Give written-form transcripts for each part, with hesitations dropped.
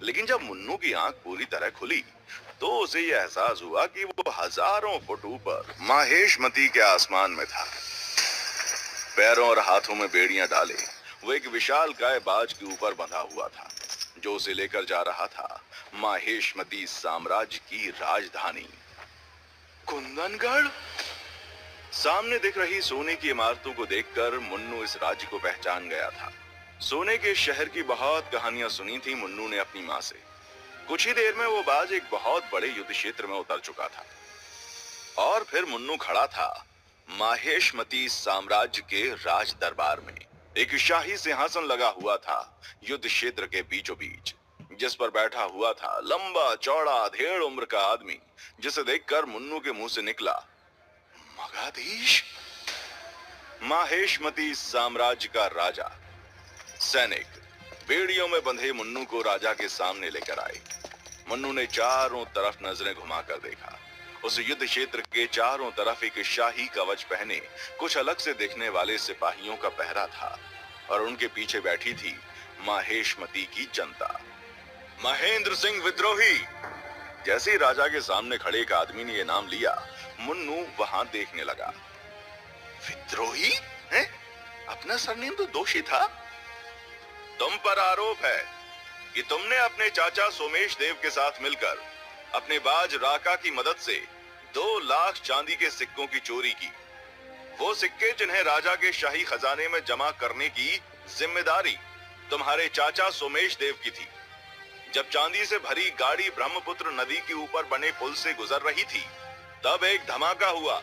लेकिन जब मुन्नू की आंख पूरी तरह खुली तो उसे यह एहसास हुआ कि वो हजारों फुट ऊपर माहेशमती के आसमान में था। पैरों और हाथों में बेड़ियां डाले वो एक विशाल काय बाज के ऊपर बंधा हुआ था, जो उसे लेकर जा रहा था माहेशमती साम्राज्य की राजधानी कुंदनगढ़। सामने दिख रही सोने की इमारतों को देखकर मुन्नू इस राज्य को पहचान गया था। सोने के शहर की बहुत कहानियां सुनी थी मुन्नू ने अपनी माँ से। कुछ ही देर में वो बाज एक बहुत बड़े युद्ध क्षेत्र में उतर चुका था और फिर मुन्नू खड़ा था माहेशमती साम्राज्य के राज दरबार में। एक शाही सिंहासन लगा हुआ था युद्ध क्षेत्र के बीचों बीच, जिस पर बैठा हुआ था लंबा चौड़ा 1.5 उम्र का आदमी, जिसे देखकर मुन्नू के मुंह से निकला, मगाधीश। माहेशमती साम्राज्य का राजा। सैनिक बेड़ियों में बंधे मुन्नू को राजा के सामने लेकर आए। मुन्नू ने चारों तरफ नजरें घुमाकर देखा। उस युद्ध क्षेत्र के चारों तरफ एक शाही कवच पहने कुछ अलग से दिखने वाले सिपाहियों का पहरा था और उनके पीछे बैठी थी माहेशमती की जनता। महेंद्र सिंह विद्रोही। जैसे ही राजा के सामने खड़े एक आदमी ने यह नाम लिया, मुन्नू वहां देखने लगा। विद्रोही है? अपना सरनेम तो दोषी था। तुम पर आरोप है कि तुमने अपने चाचा सोमेश देव के साथ मिलकर अपने बाज राका की मदद से 2 लाख चांदी के सिक्कों की चोरी की। वो सिक्के जिन्हें राजा के शाही खजाने में जमा करने की जिम्मेदारी तुम्हारे चाचा सोमेश देव की थी। जब चांदी से भरी गाड़ी ब्रह्मपुत्र नदी के ऊपर बने पुल से गुजर रही थी, तब एक धमाका हुआ।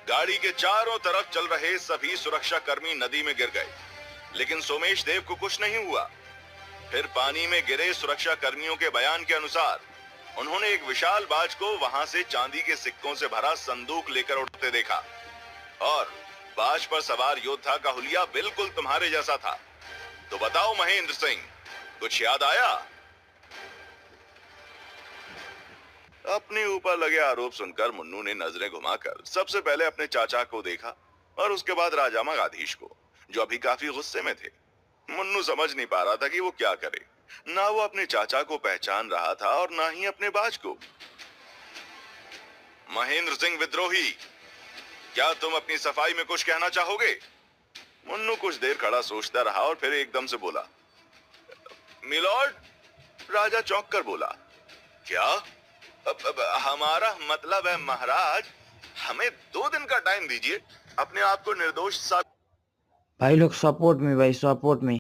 गाड़ी के चारों तरफ चल रहे सभी सुरक्षा कर्मी नदी में गिर गए, लेकिन सोमेश देव को कुछ नहीं हुआ। फिर पानी में गिरे सुरक्षा कर्मियों के बयान के अनुसार उन्होंने एक विशाल बाज को वहां से चांदी के सिक्कों से भरा संदूक लेकर उड़ते देखा और बाज पर सवार योद्धा का हुलिया बिल्कुल तुम्हारे जैसा था। तो बताओ महेंद्र सिंह, कुछ याद आया? अपने ऊपर लगे आरोप सुनकर मुन्नू ने नजरें घुमाकर सबसे पहले अपने चाचा को देखा और उसके बाद राजा मगाधीश को, जो अभी काफी गुस्से में थे। मुन्नू समझ नहीं पा रहा था कि वो क्या करे। ना वो अपने चाचा को पहचान रहा था और ना ही अपने बाज को। महेंद्र सिंह विद्रोही, क्या तुम अपनी सफाई में कुछ कहना चाहोगे? मुन्नू कुछ देर खड़ा सोचता रहा और फिर एकदम से बोला, मिलॉर्ड। राजा चौंक कर बोला, क्या? हमारा मतलब है महाराज, हमें 2 दिन का टाइम दीजिए अपने आप को निर्दोष भाई लोग सपोर्ट में, भाई सपोर्ट में।